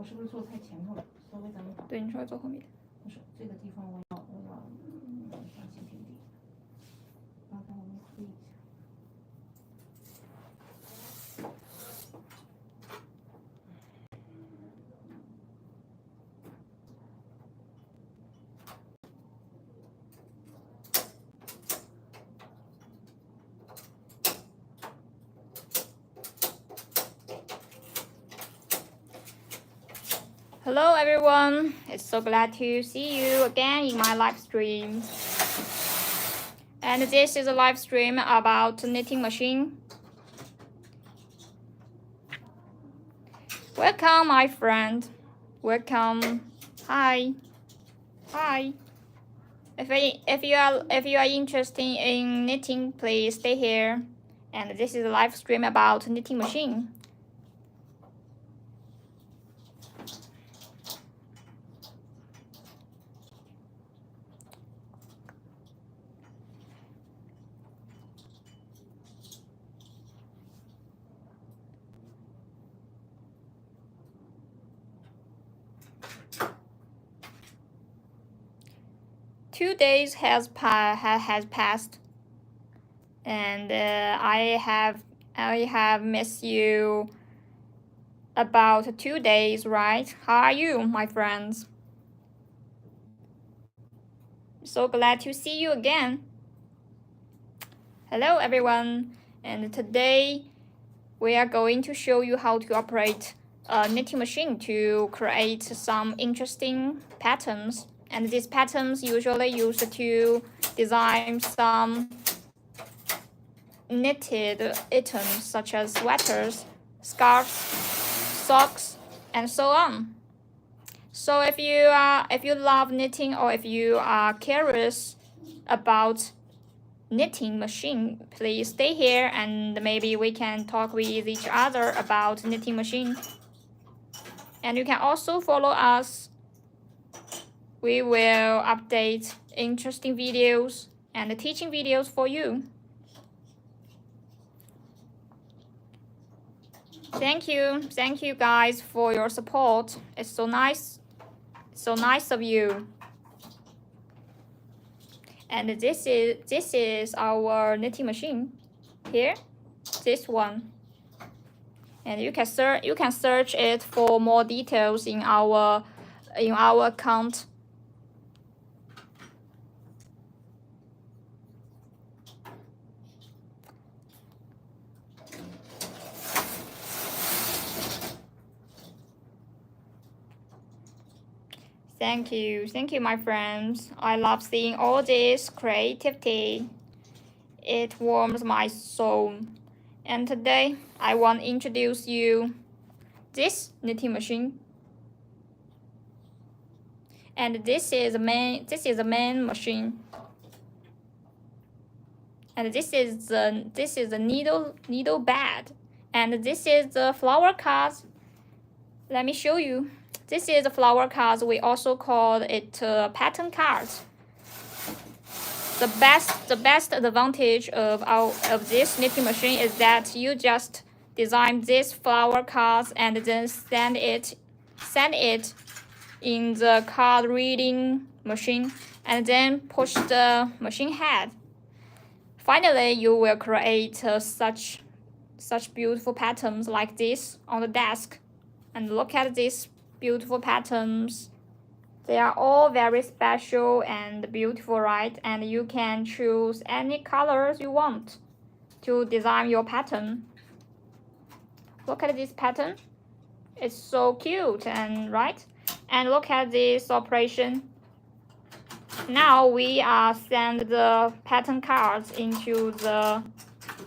我是不是坐太前头了？稍微咱们把。对，你稍微坐后面。不是这个地方我要放心平底，麻烦我们推一下。Hello everyone, it's so glad to see you again in my live stream. And this is a live stream about knitting machine. Welcome my friend. Welcome. Hi. Hi. If you are interested in knitting, please stay here. And this is a live stream about knitting machine. Two days has passed, and I have missed you about 2 days, right? How are you, my friends? So glad to see you again. Hello everyone, and today we are going to show you how to operate a knitting machine to create some interesting patterns. And these patterns usually used to design some knitted items such as sweaters, scarves, socks, and so on. So if you love knitting, or if you are curious about knitting machine, please stay here and maybe we can talk with each other about knitting machine. And you can also follow us. We will update interesting videos and teaching videos for you. Thank you guys for your support. It's so nice of you. And this is our knitting machine here, this one. And you can search it for more details in our account. Thank you my friends. I love seeing all this creativity. It warms my soul. And today I want to introduce you this knitting machine. And this is a main machine. And this is the needle bed. And this is the flower cards. Let me show you. This is the flower cards. We also call it pattern cards. The best advantage of this knitting machine is that you just design this flower cards and then send it in the card reading machine and then push the machine head. Finally, you will create such beautiful patterns like this on the desk. And look at these beautiful patterns. They are all very special and beautiful, right? And you can choose any colors you want to design your pattern. Look at this pattern. It's so cute and right? And look at this operation. Now we send the pattern cards into the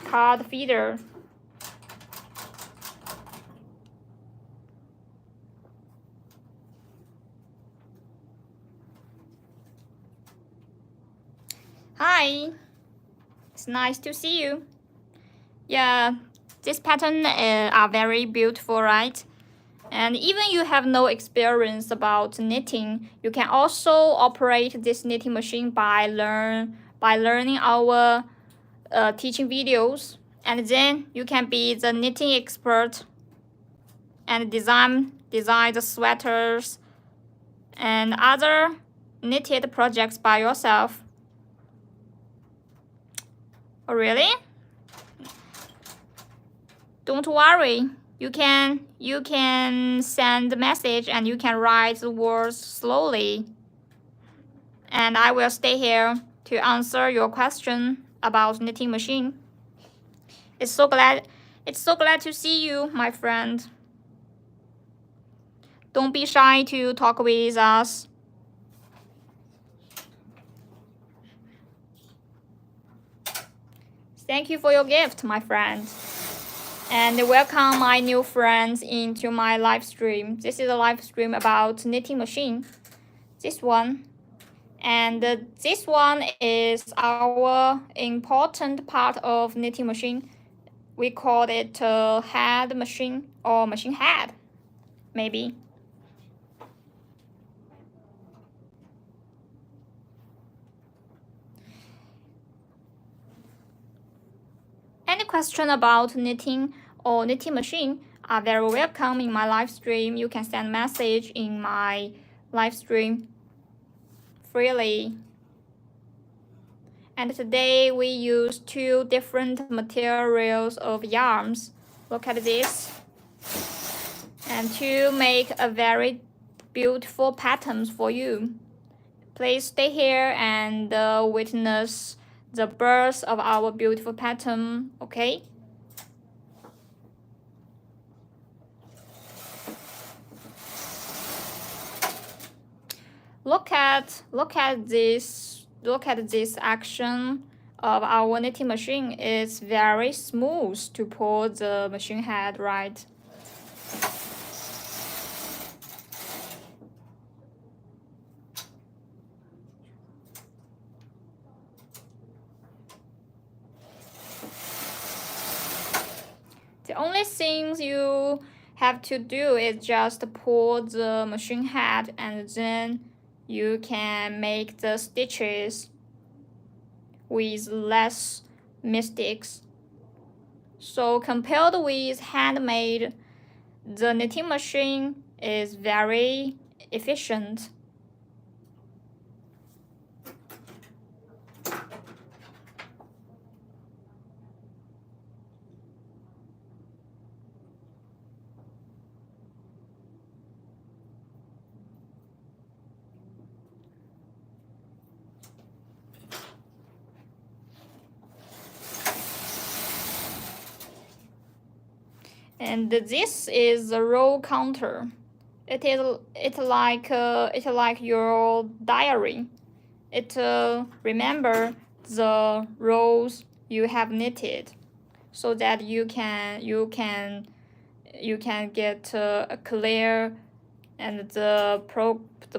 card feeder. Hi, it's nice to see you. Yeah, this pattern are very beautiful, right? And even you have no experience about knitting, you can also operate this knitting machine by learning our teaching videos, and then you can be the knitting expert and design design the sweaters and other knitted projects by yourself? Oh, really? Don't worry. You can send the message and you can write the words slowly. And I will stay here to answer your question about knitting machine. It's so glad to see you, my friend. Don't be shy to talk with us. Thank you for your gift, my friend. And welcome my new friends into my live stream. This is a live stream about knitting machine. This one. And this one is our important part of knitting machine. We call it head machine or machine head, maybe. Any question about knitting or knitting machine are very welcome in my live stream. You can send message in my live stream freely. And today we use 2 different materials of yarns. Look at this. And to make a very beautiful patterns for you. Please stay here and witness the birth of our beautiful pattern, okay? Look at this action of our knitting machine. It's very smooth to pull the machine head, right? The only things you have to do is just pull the machine head and then you can make the stitches with less mistakes. So compared with handmade, the knitting machine is very efficient. And this is the row counter. It's like your diary. It remember the rows you have knitted, so that you can get a clear and the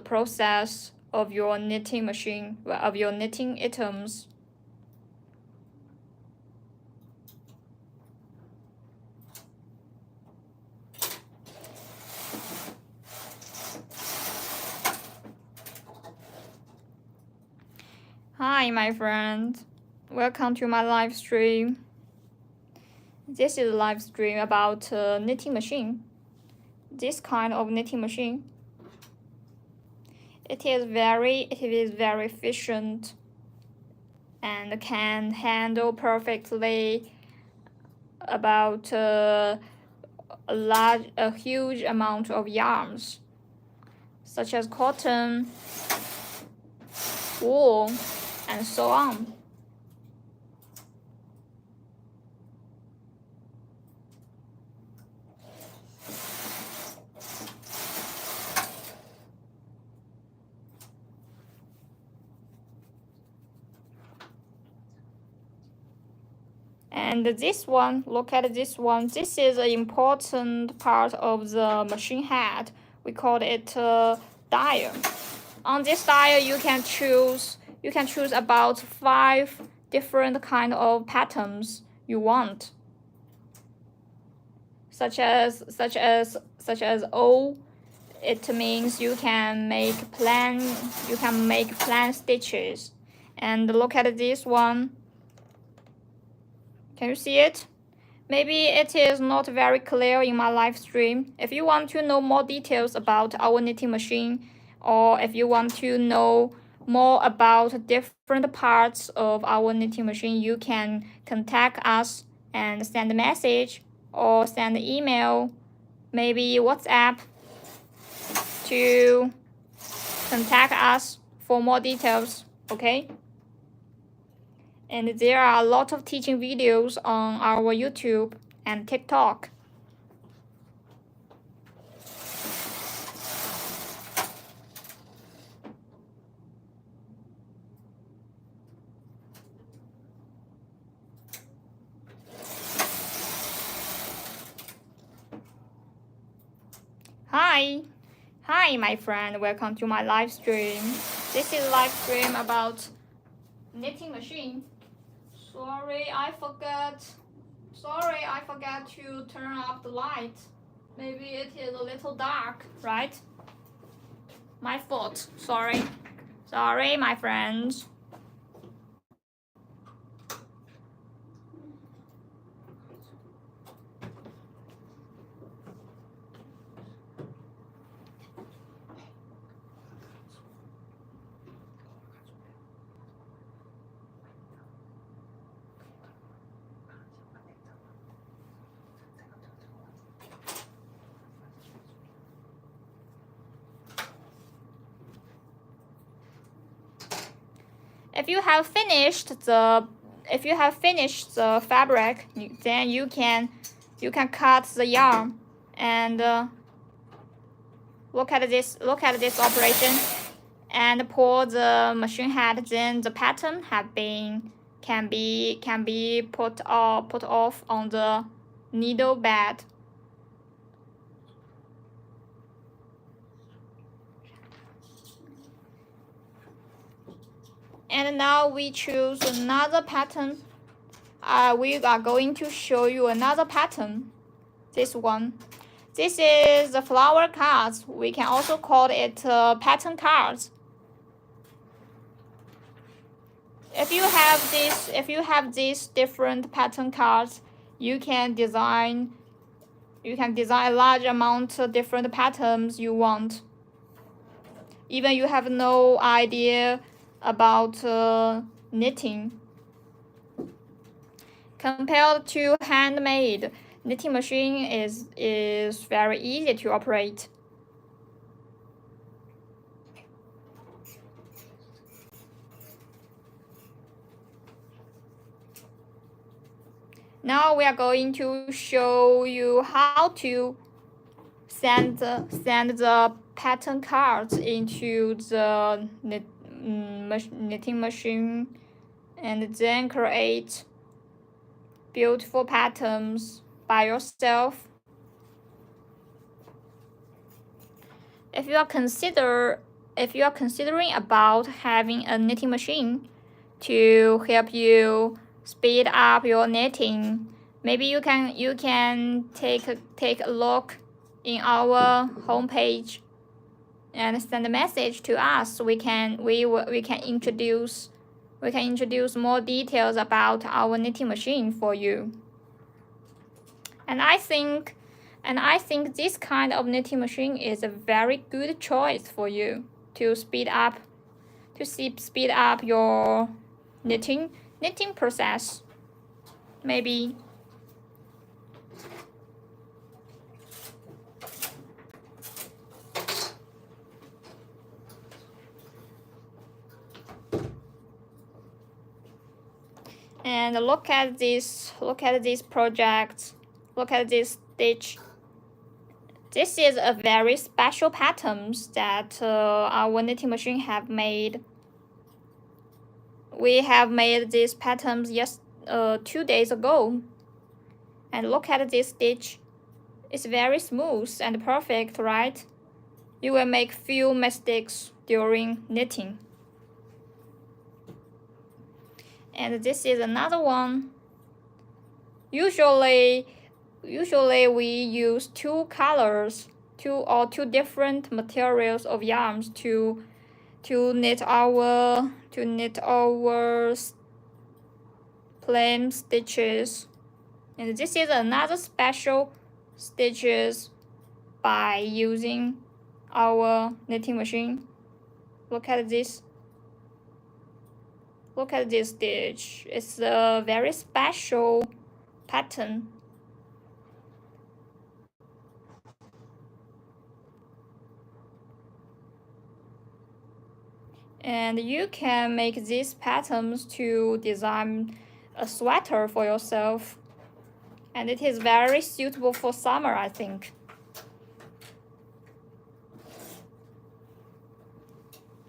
process of your knitting machine, of your knitting items. Hi, my friend. Welcome to my live stream. This is a live stream about knitting machine. This kind of knitting machine. It is very efficient and can handle perfectly about a huge amount of yarns, such as cotton, wool, and so on. And this one, look at this one. This is an important part of the machine head. We call it dial. On this dial, you can choose about 5 different kind of patterns you want, such as O. It means you can make plain stitches. And look at this one. Can you see it? Maybe it is not very clear in my live stream. If you want to know more details about our knitting machine, or if you want to know more about different parts of our knitting machine, you can contact us and send a message or send an email, maybe WhatsApp, to contact us for more details, okay? And there are a lot of teaching videos on our YouTube and TikTok. Hi my friend, welcome to my live stream. This is live stream about knitting machine. Sorry, I forgot to turn off the light. Maybe it is a little dark, right? My fault. Sorry, my friends. If you have finished the fabric, then you can cut the yarn and look at this operation and pull the machine head. Then the pattern can be put off on the needle bed. And now we choose another pattern. We are going to show you another pattern. This one. This is the flower cards. We can also call it pattern cards. If you have these different pattern cards, you can design a large amount of different patterns you want. Even you have no idea about knitting. Compared to handmade, knitting machine is very easy to operate. Now we are going to show you how to send the pattern cards into the knitting machine and then create beautiful patterns by yourself. If you are considering about having a knitting machine to help you speed up your knitting, maybe you can take a look in our homepage and send a message to us. We can introduce more details about our knitting machine for you. And I think this kind of knitting machine is a very good choice for you to speed up your knitting process. Maybe. And look at this project. Look at this stitch. This is a very special pattern that our knitting machine have made. We have made these patterns 2 days ago. And look at this stitch. It's very smooth and perfect, right? You will make few mistakes during knitting. And this is another one. Usually we use two different materials of yarns to knit our plain stitches. And this is another special stitches by using our knitting machine. Look at this. Look at this stitch. It's a very special pattern. And you can make these patterns to design a sweater for yourself. And it is very suitable for summer, I think.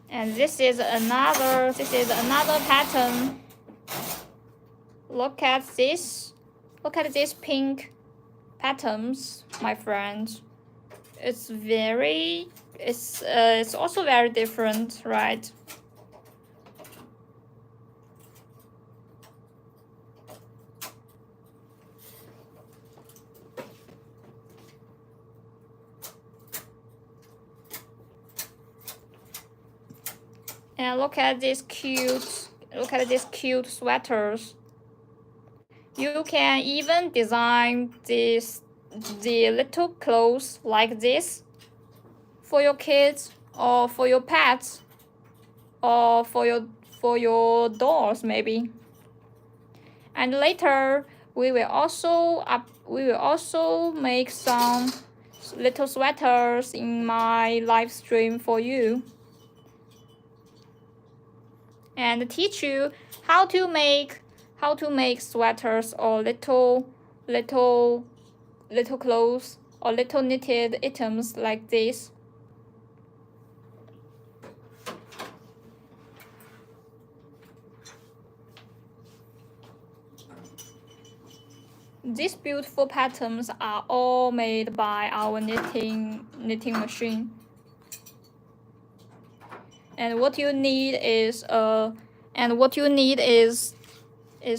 And this is another pattern. Look at this. Look at these pink patterns, my friends. It's also very different, right? And look at these cute sweaters. You can even design the little clothes like this for your kids or for your pets or for your dolls maybe. And later we will also make some little sweaters in my live stream for you and teach you how to make sweaters or little clothes or little knitted items like this. These beautiful patterns are all made by our knitting machine. And what you need is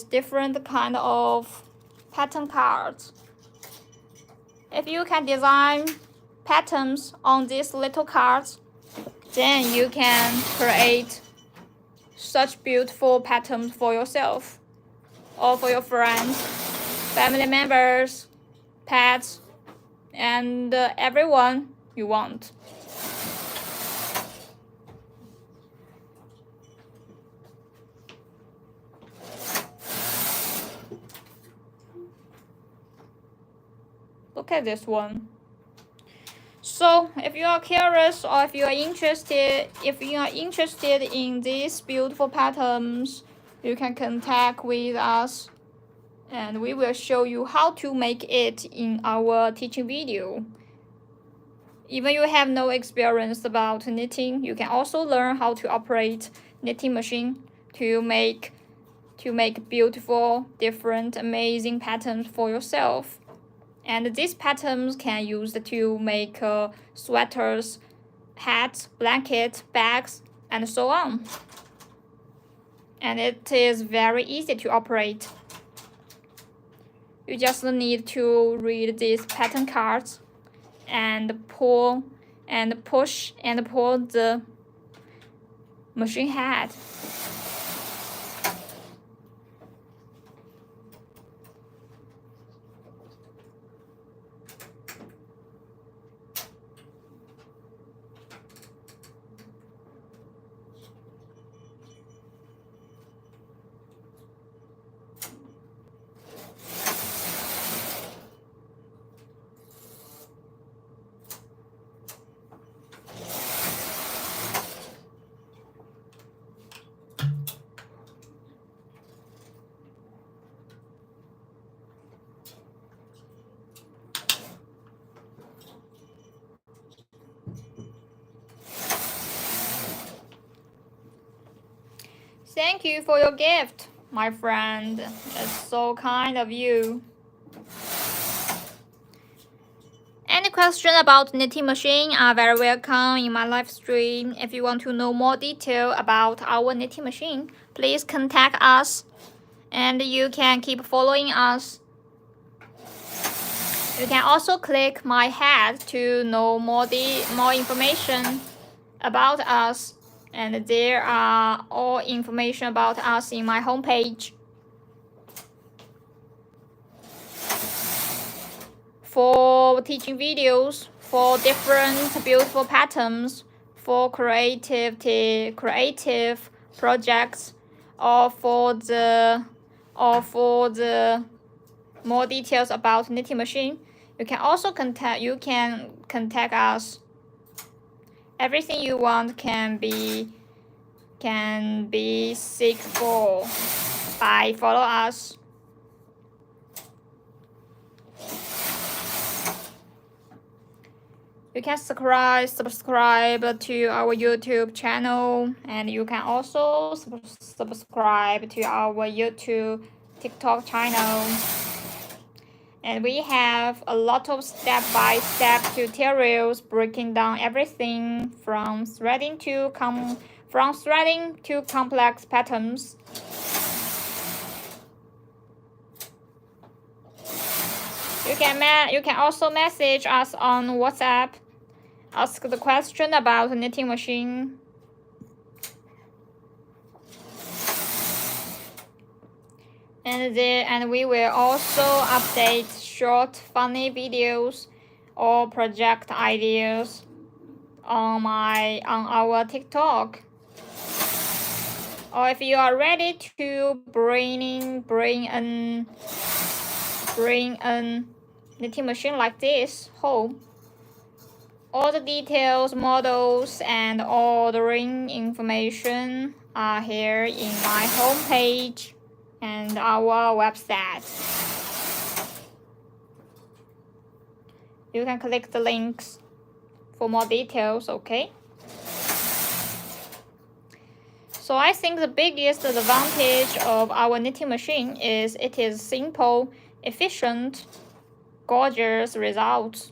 different kind of pattern cards. If you can design patterns on these little cards, then you can create such beautiful patterns for yourself or for your friends, family members, pets, and everyone you want. Look at this one. So if you are curious or if you are interested in these beautiful patterns, you can contact with us and we will show you how to make it in our teaching video. Even you have no experience about knitting, you can also learn how to operate knitting machine to make beautiful, different, amazing patterns for yourself. And these patterns can be used to make sweaters, hats, blankets, bags, and so on. And it is very easy to operate. You just need to read these pattern cards and pull and push and pull the machine head. Thank you for your gift, my friend. It's so kind of you. Any question about knitting machine are very welcome in my live stream. If you want to know more detail about our knitting machine, please contact us and you can keep following us. You can also click my head to know more information about us. And there are all information about us in my homepage. for teaching videos, for different beautiful patterns, for creative projects, or for the more details about knitting machine, you can also contact us. Everything you want can be seeked for by follow us. You can subscribe to our YouTube channel, and you can also subscribe to our YouTube TikTok channel. And we have a lot of step-by-step tutorials breaking down everything from threading to complex patterns. You can also message us on WhatsApp. Ask the question about knitting machine. And we will also update short funny videos or project ideas on our TikTok. Or if you are ready to bring a knitting machine like this home, all the details, models, and ordering information are here in my homepage and our website. You can click the links for more details, okay? So I think the biggest advantage of our knitting machine is it is simple, efficient, gorgeous results.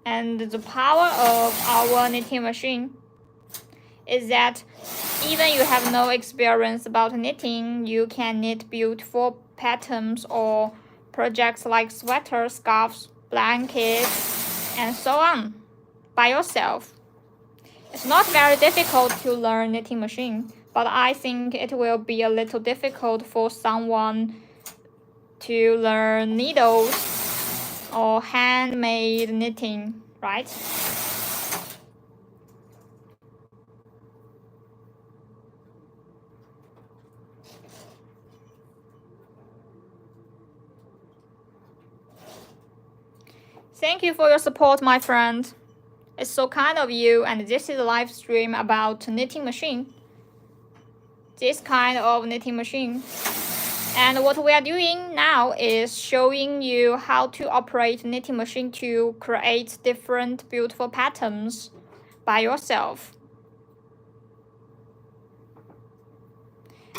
And the power of our knitting machine is that even you have no experience about knitting, you can knit beautiful patterns or projects like sweaters, scarves, blankets, and so on by yourself. It's not very difficult to learn knitting machine, but I think it will be a little difficult for someone to learn needles or handmade knitting, right? Thank you for your support, my friend. It's so kind of you, and this is a live stream about knitting machine. This kind of knitting machine. And what we are doing now is showing you how to operate knitting machine to create different beautiful patterns by yourself.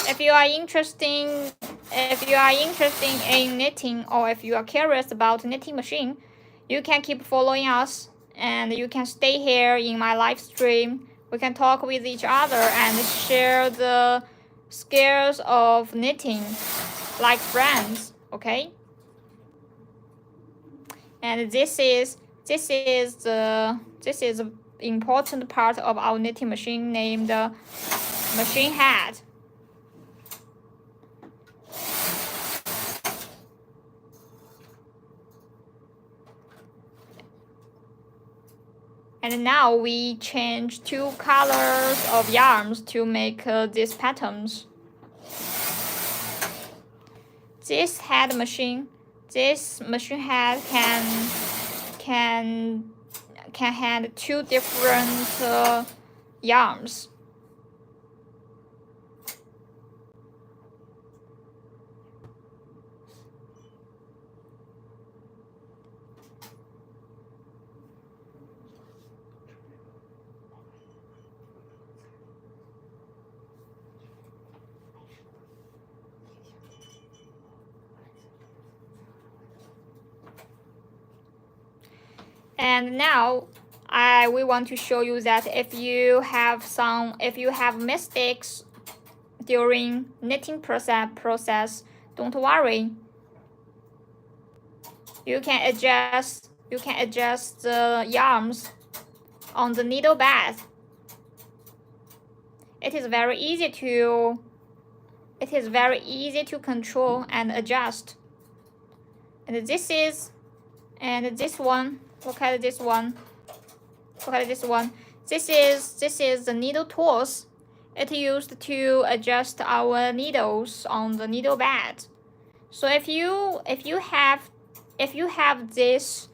If you are interested in knitting, or if you are curious about knitting machine, you can keep following us, and you can stay here in my live stream. We can talk with each other and share the skills of knitting like friends, okay? And this is an important part of our knitting machine named machine head. And now we change 2 colors of yarns to make these patterns. This machine head can handle 2 different yarns. And now we want to show you that if you have mistakes during knitting process, don't worry. You can adjust the yarns on the needle bed. It is very easy to control and adjust. And this is And this one, look at this one. Look at this one. This is the needle tools. It used to adjust our needles on the needle bed. So if you have this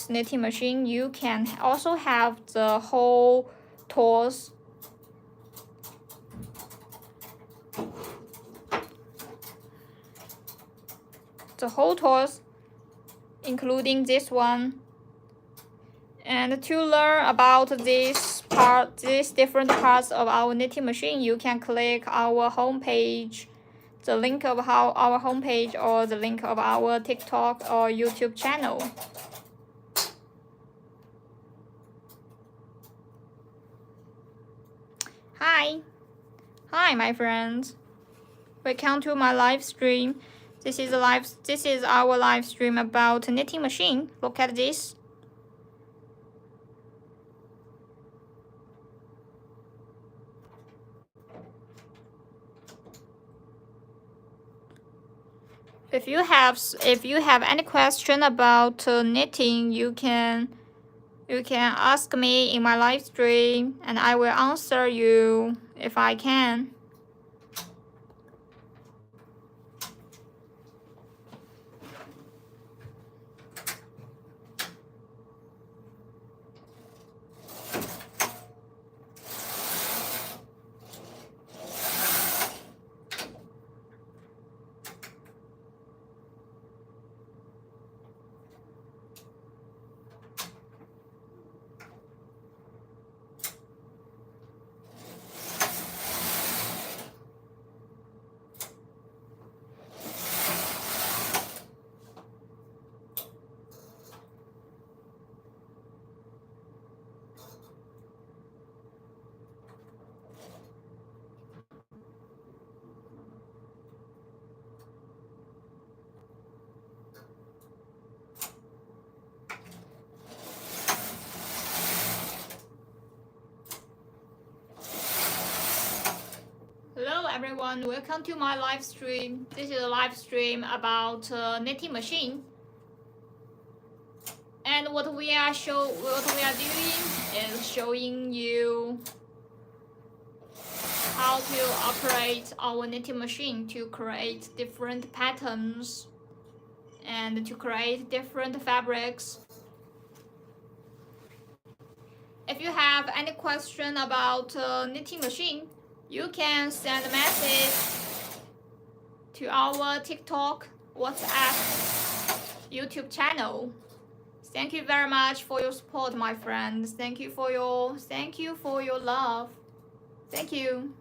knitting machine, you can also have the whole tools. The whole tools, including this one. And to learn about these different parts of our knitting machine, you can click our homepage, the link of our homepage, or the link of our TikTok or YouTube channel. Hi, my friends. Welcome to my live stream. This is our live stream about knitting machine. Look at this. If you have any question about knitting, you can ask me in my live stream, and I will answer you if I can. Hello everyone, welcome to my live stream. This is a live stream about knitting machine. And what we are doing is showing you how to operate our knitting machine to create different patterns and to create different fabrics. If you have any question about knitting machine, you can send a message to our TikTok, WhatsApp, YouTube channel. Thank you very much for your support, my friends. Thank you for your love. Thank you.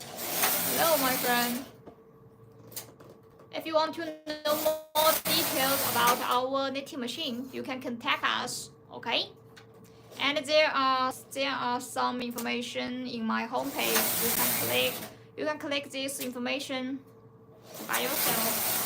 Hello, my friend. If you want to know more details about our knitting machine, you can contact us, okay? And there are some information in my homepage. You can click this information by yourself.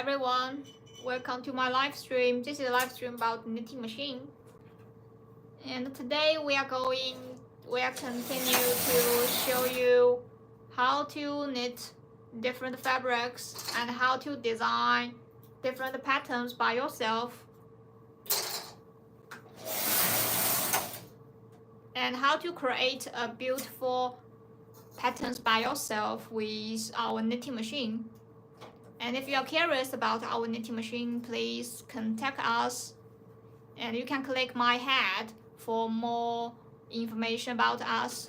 everyone, welcome to my live stream. This is a live stream about knitting machine. And today we are continue to show you how to knit different fabrics and how to design different patterns by yourself. And how to create a beautiful patterns by yourself with our knitting machine. And if you are curious about our knitting machine, please contact us. And you can click my head for more information about us.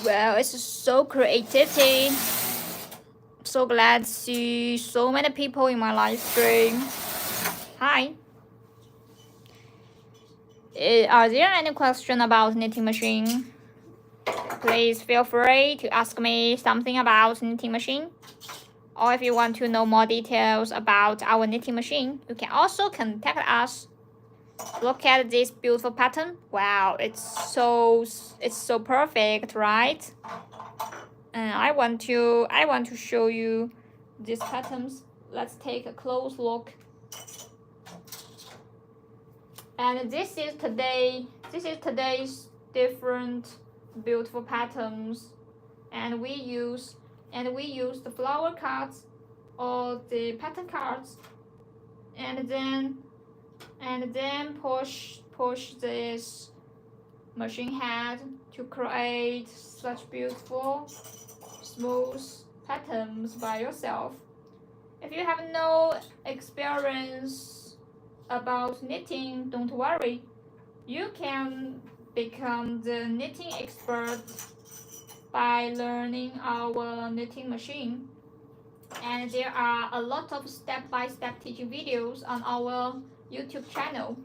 Well, it's so creativity. So glad to see so many people in my live stream. Hi. Are there any questions about knitting machine? Please feel free to ask me something about knitting machine. Or if you want to know more details about our knitting machine, you can also contact us. Look at this beautiful pattern. Wow, it's so perfect, right? And I want to show you these patterns. Let's take a close look. And this is today's different beautiful patterns, and we use the flower cards or the pattern cards, and then push this machine head to create such beautiful smooth patterns by yourself. If you have no experience about knitting, don't worry. You can become the knitting expert by learning our knitting machine. And there are a lot of step-by-step teaching videos on our YouTube channel.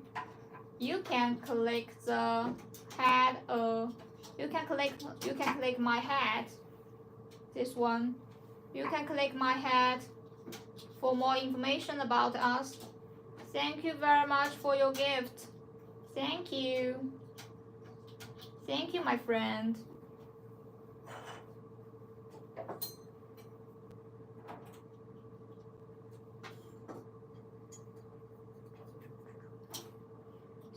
You can click the head, you can click my head this one. You can click my head for more information about us. Thank you very much for your gift. Thank you. Thank you, my friend.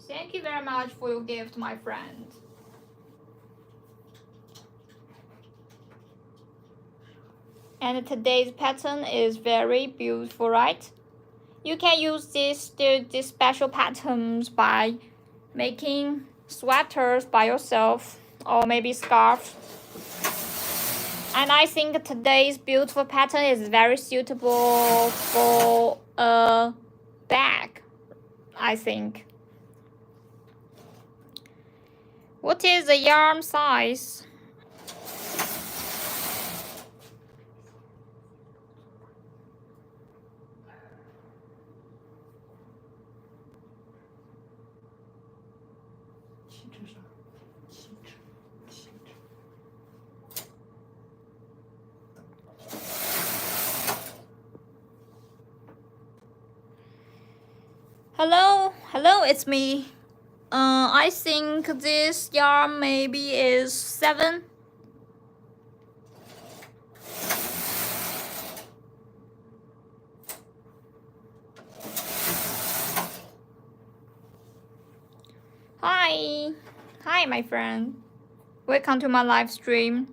Thank you very much for your gift, my friend. And today's pattern is very beautiful, right? You can use these special patterns by making sweaters by yourself or maybe scarves. And I think today's beautiful pattern is very suitable for a bag, I think. What is the yarn size? Hello, it's me. I think this yarn maybe is 7. Hi, my friend. Welcome to my live stream.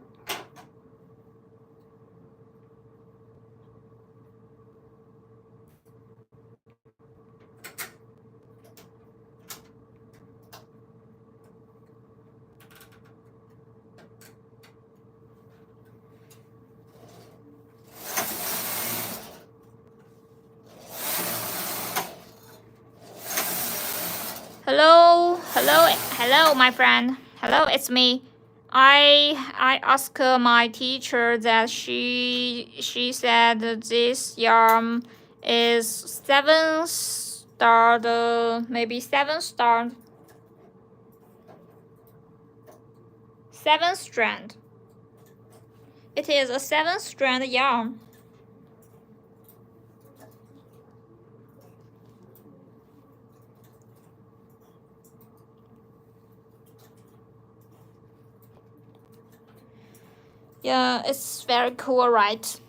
Hello, my friend. Hello, it's me. I asked my teacher that she said this yarn is 7 star, maybe 7 star, 7 strand. It is a 7 strand yarn. Yeah, it's very cool, right?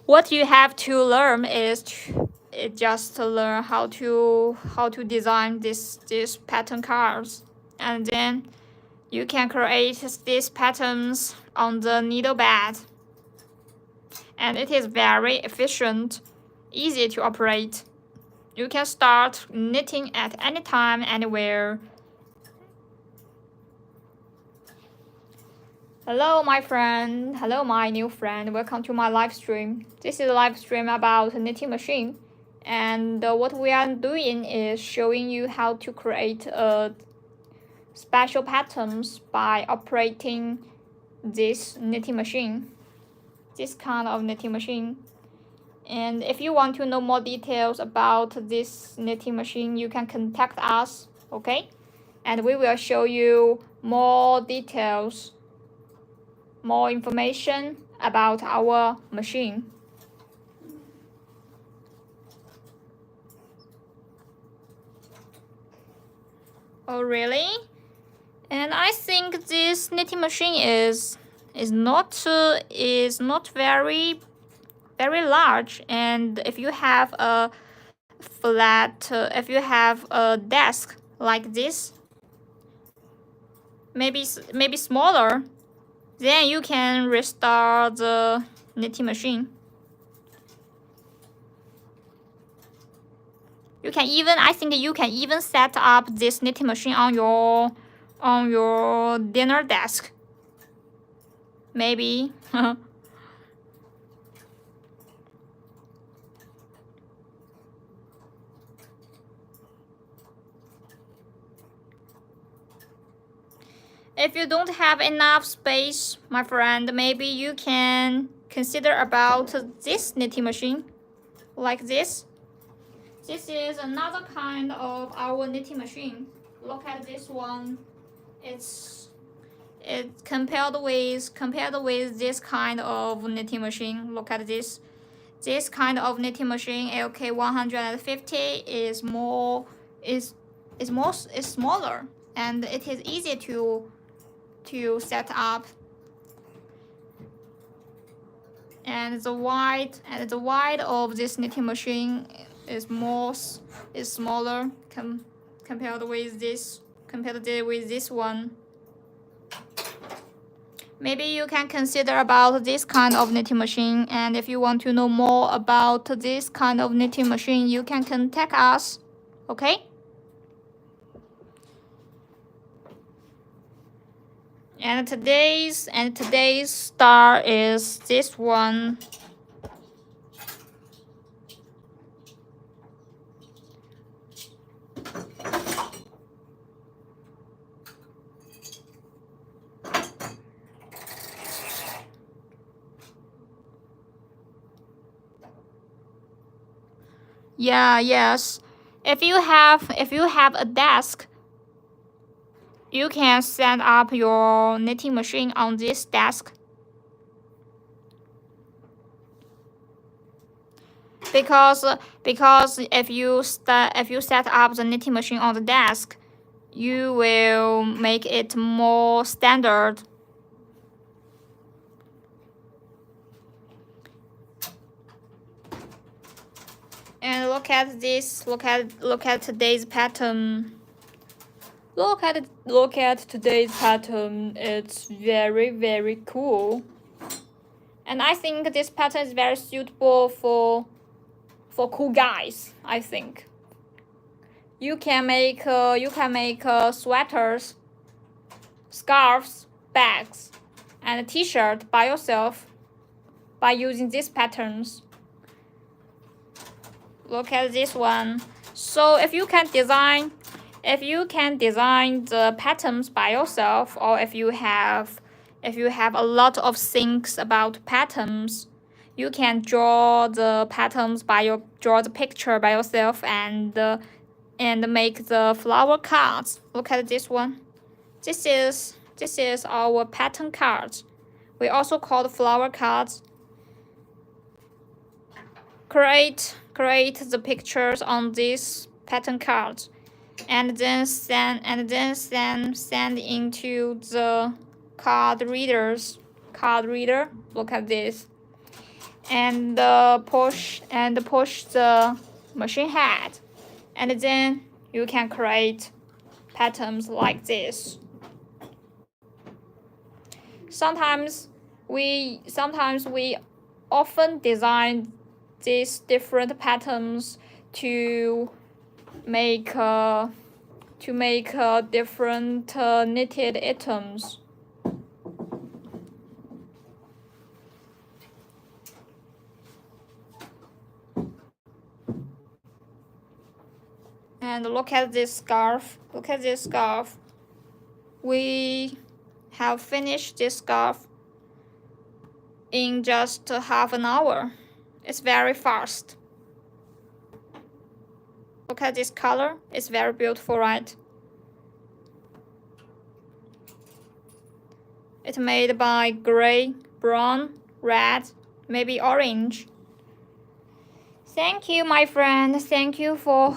What you have to learn is just to learn how to design these pattern cards, and then you can create these patterns on the needle bed. And it is very efficient, easy to operate. You can start knitting at any time, anywhere. Hello, my friend. Hello, my new friend. Welcome to my live stream. This is a live stream about knitting machine. And what we are doing is showing you how to create special patterns by operating this knitting machine. This kind of knitting machine. And if you want to know more details about this knitting machine, you can contact us, okay? And we will show you more details, more information about our machine. Oh, really? And I think this knitting machine is not very large. And if you have a flat, if you have a desk like this, maybe smaller, then you can restart the knitting machine. You can even, I think you can even set up this knitting machine on your dinner desk. Maybe. If you don't have enough space, my friend, maybe you can consider about this knitting machine, like this. This is another kind of our knitting machine. Look at this one. It's It compared with this kind of knitting machine. Look at this. This kind of knitting machine, LK 150, is smaller, and it is easy to set up. And the wide of this knitting machine is smaller compared with this one. Maybe you can consider about this kind of knitting machine, and if you want to know more about this kind of knitting machine, you can contact us. Okay? And today's star is this one. Yeah, yes. If you have a desk, you can set up your knitting machine on this desk. Because if you set up the knitting machine on the desk, you will make it more standard. And look at this. Look at today's pattern. Look at today's pattern. It's very cool. And I think this pattern is very suitable for cool guys. I think you can make sweaters, scarves, bags, and a t-shirt by yourself by using these patterns. Look at this one. So if you can design the patterns by yourself, or if you have a lot of things about patterns, you can draw the patterns draw the picture by yourself and make the flower cards. Look at this one. This is our pattern cards. We also call the flower cards. Create the pictures on these pattern cards, and then send into the card reader. Look at this, and push the machine head, and then you can create patterns like this. Sometimes we often design these different patterns to make different knitted items. And look at this scarf. We have finished this scarf in just half an hour. It's very fast. Look at this color. It's very beautiful, right? It's made by gray, brown, red, maybe orange. Thank you, my friend. Thank you for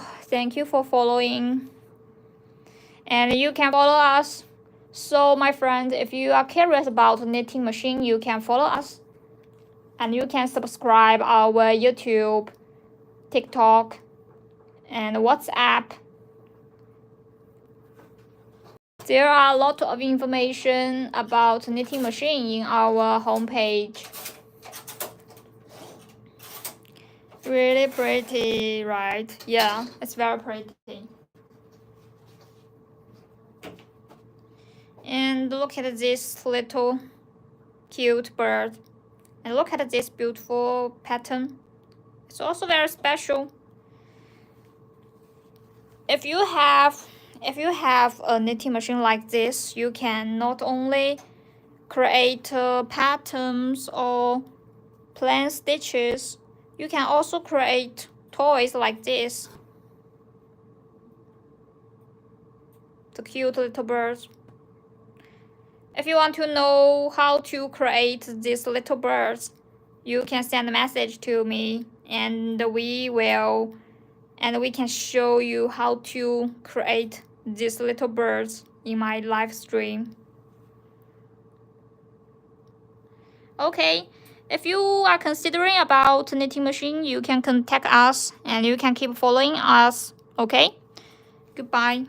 following. And you can follow us. So, my friend, if you are curious about knitting machine, you can follow us. And you can subscribe our YouTube, TikTok, and WhatsApp. There are a lot of information about knitting machine in our homepage. Really pretty, right? Yeah, it's very pretty. And look at this little cute bird. And look at this beautiful pattern. It's also very special. If you have a knitting machine like this, you can not only create patterns or plain stitches, you can also create toys like this. The cute little birds. If you want to know how to create these little birds, you can send a message to me, and we can show you how to create these little birds in my live stream. Okay, if you are considering about knitting machine, you can contact us and you can keep following us. Okay, goodbye.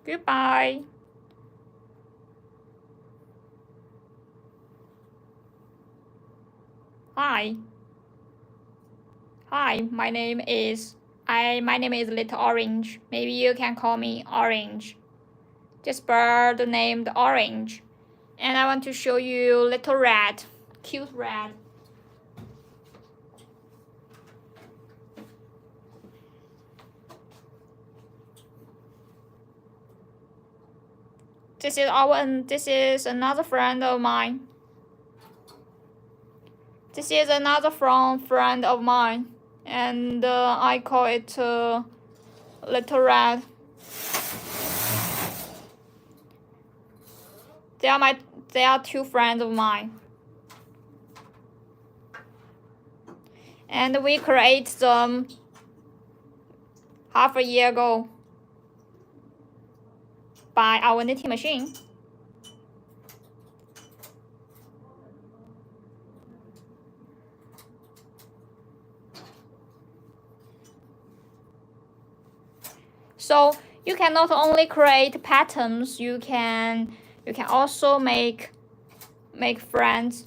Goodbye. Hi. Hi, my name is Little Orange. Maybe you can call me Orange. This bird named Orange. And I want to show you Little Red. Cute red. This is another friend of mine. This is another friend of mine, and I call it Little Red. They are two friends of mine, and we created them half a year ago by our knitting machine. So you can not only create patterns, you can also make friends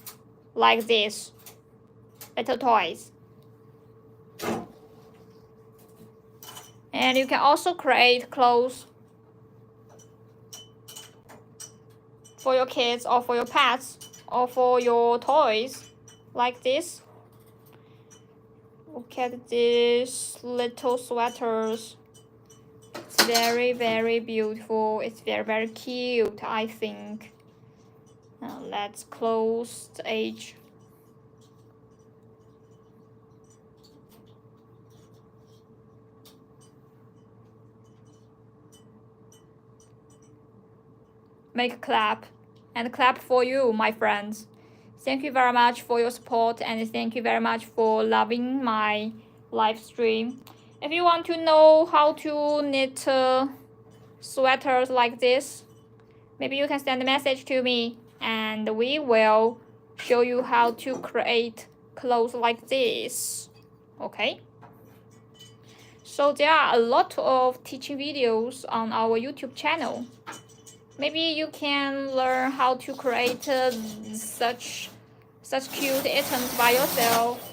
like this, little toys. And you can also create clothes for your kids or for your pets or for your toys like this. Look at these little sweaters. It's very, very beautiful. It's very, very cute, I think. Now let's close the edge. Make a clap, and clap for you, my friends. Thank you very much for your support, and thank you very much for loving my live stream. If you want to know how to knit sweaters like this, maybe you can send a message to me, and we will show you how to create clothes like this. Okay? So there are a lot of teaching videos on our YouTube channel. Maybe you can learn how to create such cute items by yourself.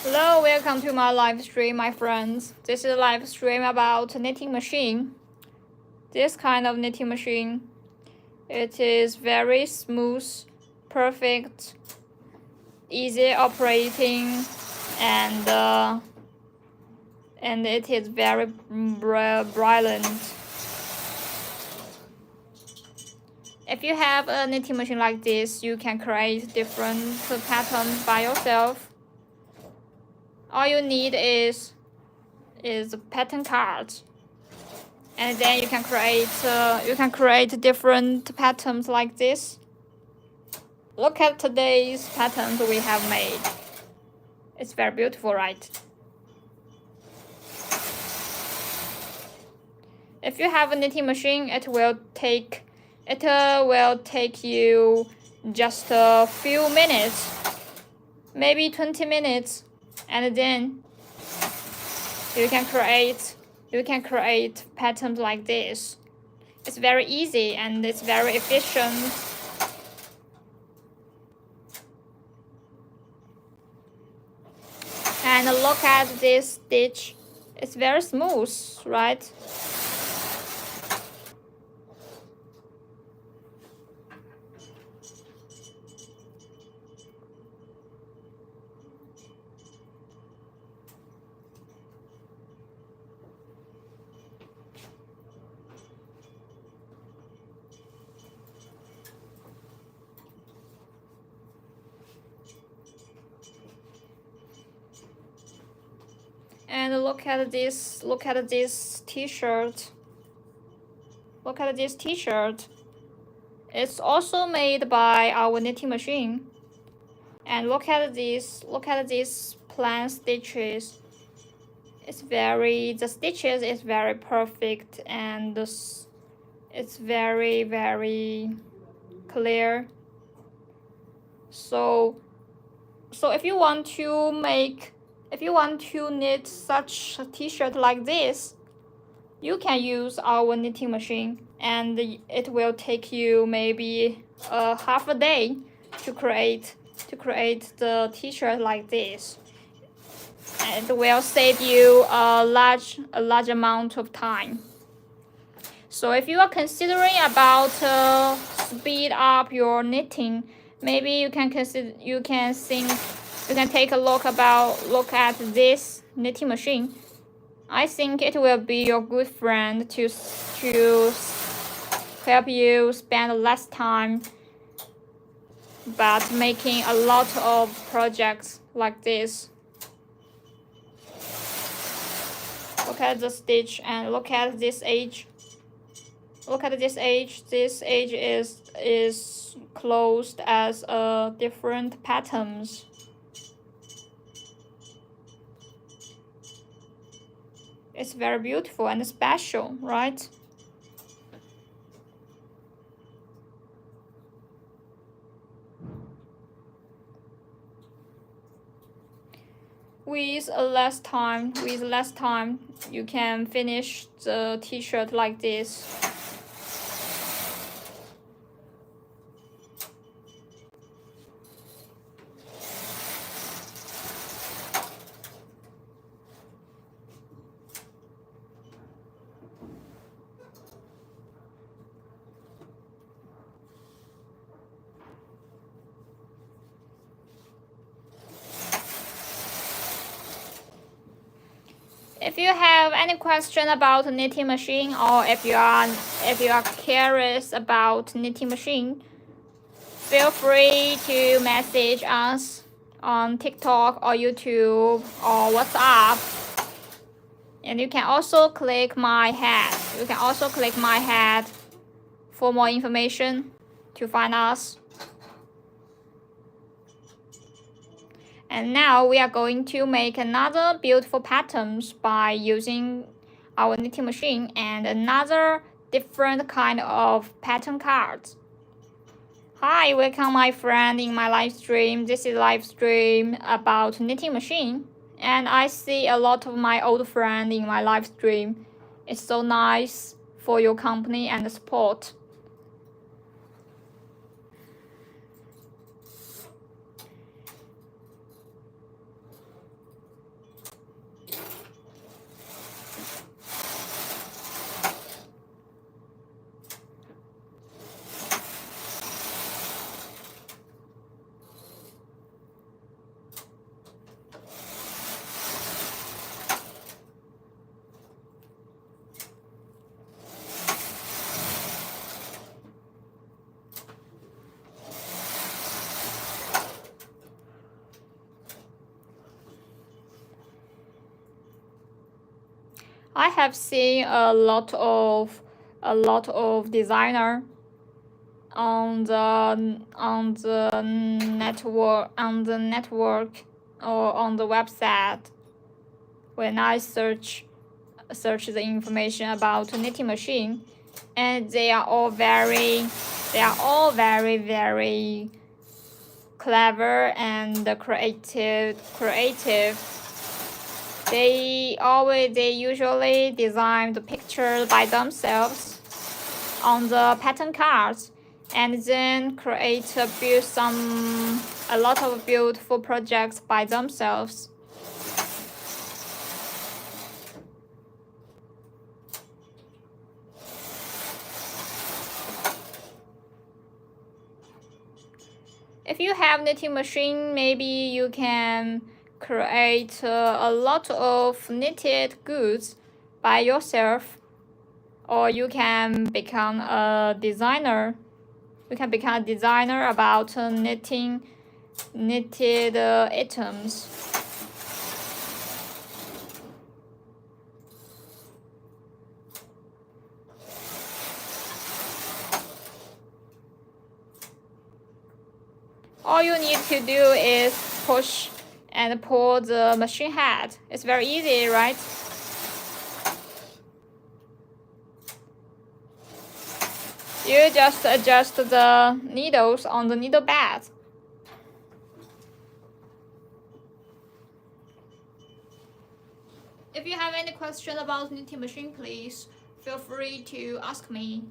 Hello, welcome to my live stream, my friends. This is a live stream about knitting machine. This kind of knitting machine, it is very smooth, perfect, easy operating, and it is very brilliant. If you have a knitting machine like this, you can create different patterns by yourself. All you need is pattern cards, and then you can create different patterns like this. Look at today's patterns we have made. It's very beautiful, right? If you have a knitting machine, it will take you just a few minutes, maybe 20 minutes, and then you can create patterns like this. It's very easy and it's very efficient. And look at this stitch. It's very smooth, right? And look at this t-shirt. Look at this t-shirt. It's also made by our knitting machine. And look at these plain stitches. The stitches is very perfect, and it's very, very clear. So if you want to knit such a t-shirt like this, you can use our knitting machine, and it will take you maybe half a day to create the t-shirt like this. And it will save you a large amount of time. So if you are considering about speed up your knitting, maybe you can take a look at this knitting machine. I think it will be your good friend to help you spend less time but making a lot of projects like this. Look at the stitch and look at this edge. Look at this edge. This edge is closed as different patterns. It's very beautiful and special, right? With less time, you can finish the t-shirt like this. If you have any question about knitting machine, or if you are curious about knitting machine, feel free to message us on TikTok or YouTube or WhatsApp. And you can also click my hat. For more information to find us. And now we are going to make another beautiful patterns by using our knitting machine and another different kind of pattern cards. Hi, welcome my friend in my live stream. This is live stream about knitting machine, and I see a lot of my old friends in my live stream. It's so nice for your company and support. I have seen a lot of designer on the network or on the website. When I search the information about knitting machine, and they are all very clever and creative. They usually design the pictures by themselves on the pattern cards, and then build a lot of beautiful projects by themselves. If you have knitting machine, maybe you can create a lot of knitted goods by yourself, or you can become a designer. You can become a designer about knitted items. All you need to do is push and pull the machine head. It's very easy, right? You just adjust the needles on the needle bed. If you have any question about knitting machine, please feel free to ask me.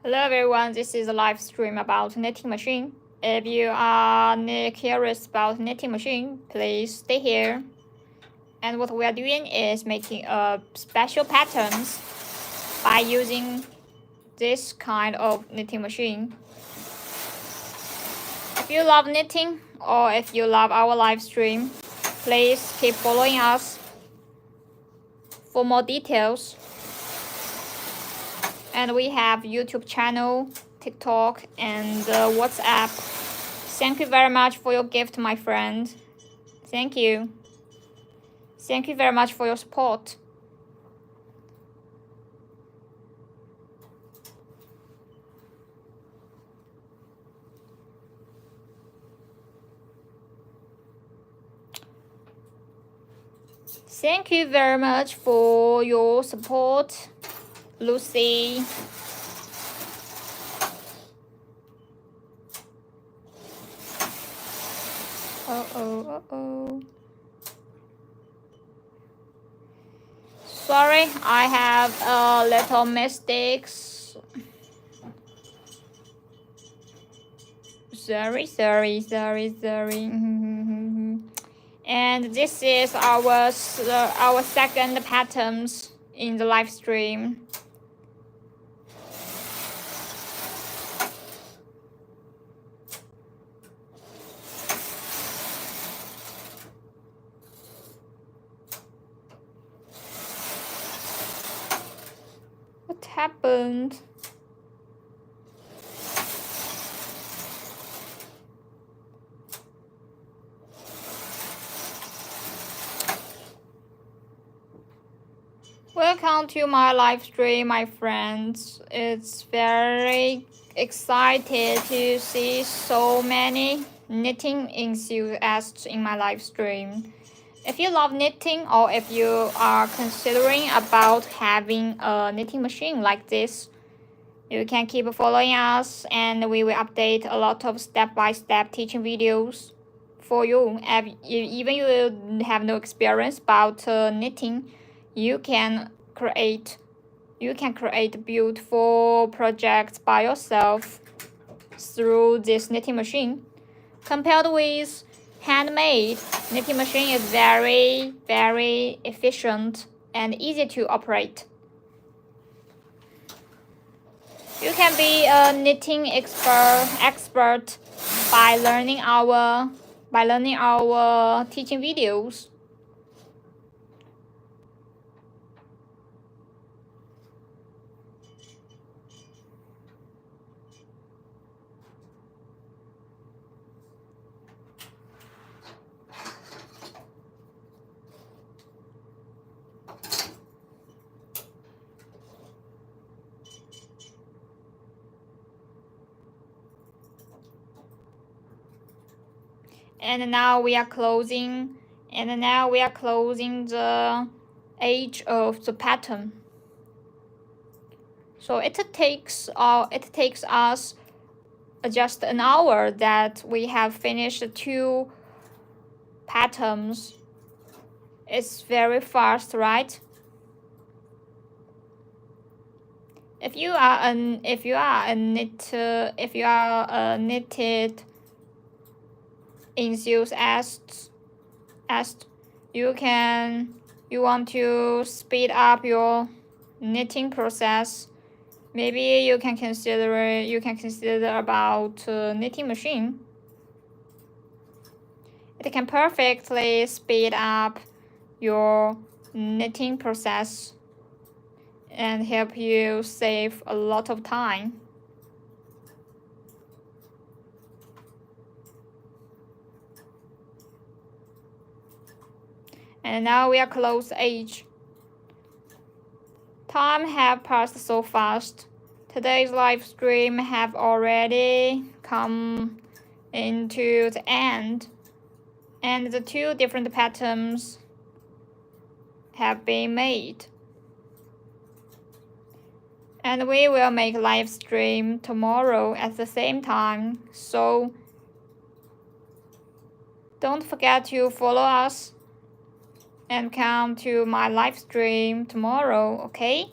Hello everyone, this is a live stream about knitting machine. If you are curious about knitting machine, please stay here. And what we are doing is making a special patterns by using this kind of knitting machine. If you love knitting or if you love our live stream, please keep following us for more details. And we have YouTube channel, TikTok, and WhatsApp. Thank you very much for your gift, my friend. Thank you. Thank you very much for your support. Thank you very much for your support, Lucy. Uh-oh. Sorry, I have a little mistakes. Sorry. And this is our second patterns in the live stream. What happened? Welcome to my live stream, my friends. It's very excited to see so many knitting enthusiasts in my live stream. If you love knitting or if you are considering about having a knitting machine like this, you can keep following us and we will update a lot of step-by-step teaching videos for you. Even you have no experience about knitting, you can create beautiful projects by yourself through this knitting machine. Compared with handmade, knitting machine is very efficient and easy to operate. You can be a knitting expert by learning our teaching videos. And now we are closing the edge of the pattern. So it takes us just an hour that we have finished 2 patterns. It's very fast, right? If you are a knitted enthusiast, you want to speed up your knitting process, maybe you can consider about knitting machine. It can perfectly speed up your knitting process and help you save a lot of time. And now we are close age. Time have passed so fast. Today's live stream have already come into the end, and the 2 different patterns have been made. And we will make live stream tomorrow at the same time, so don't forget to follow us and come to my live stream tomorrow, okay?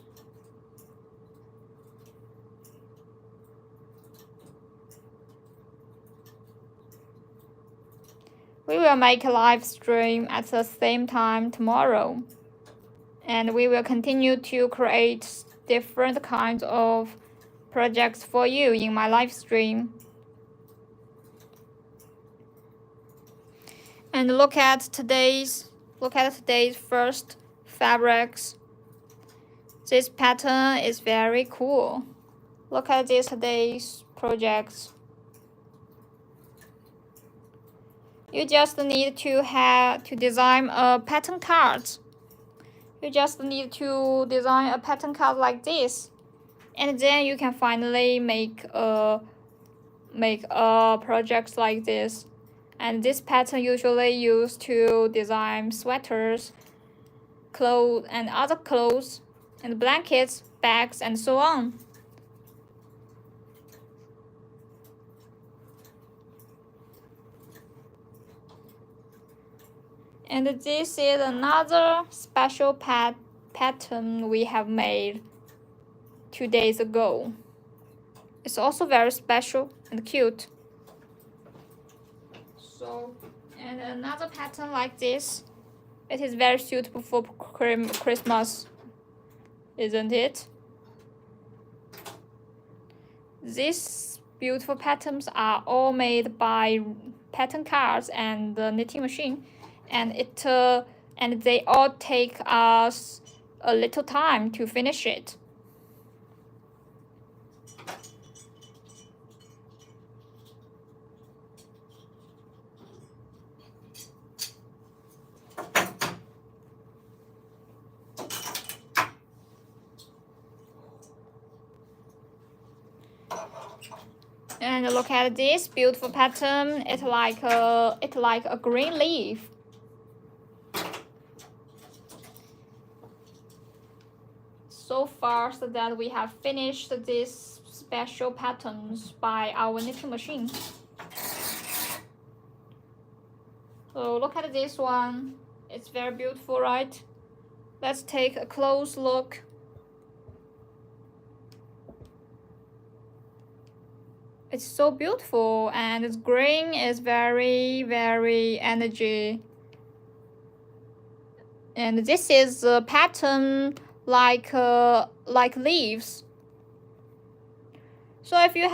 We will make a live stream at the same time tomorrow. And we will continue to create different kinds of projects for you in my live stream. And look at today's first fabrics. This pattern is very cool. Look at today's projects. You just need to design a pattern card. You just need to design a pattern card like this, and then you can finally make a project like this. And this pattern usually used to design sweaters, clothes, and other clothes, and blankets, bags, and so on. And this is another special pattern we have made 2 days ago. It's also very special and cute. So, and another pattern like this. It is very suitable for Christmas, isn't it? These beautiful patterns are all made by pattern cards and the knitting machine. And they all take us a little time to finish it. And look at this beautiful pattern. It's like a green leaf. So far, so that we have finished these special patterns by our knitting machine. So look at this one. It's very beautiful, right? Let's take a close look. It's so beautiful, and its green is very, very energy. And this is a pattern like leaves. So if you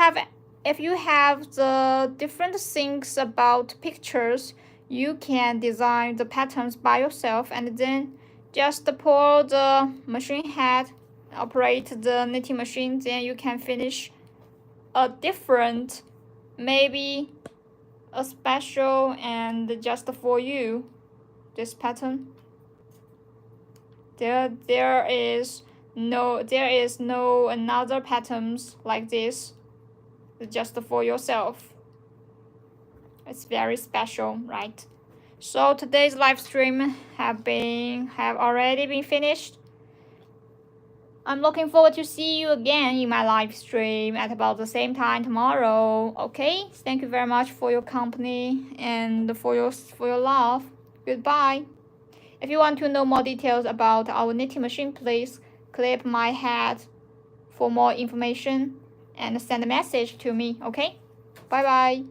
have the different things about pictures, you can design the patterns by yourself, and then just pull the machine head, operate the knitting machine, then you can finish a different, maybe a special and just for you, this pattern. There is no another patterns like this, just for yourself. It's very special, right? So today's live stream have already been finished. I'm looking forward to see you again in my live stream at about the same time tomorrow. Okay? Thank you very much for your company and for your love. Goodbye. If you want to know more details about our knitting machine, please click my head for more information and send a message to me. Okay? Bye bye.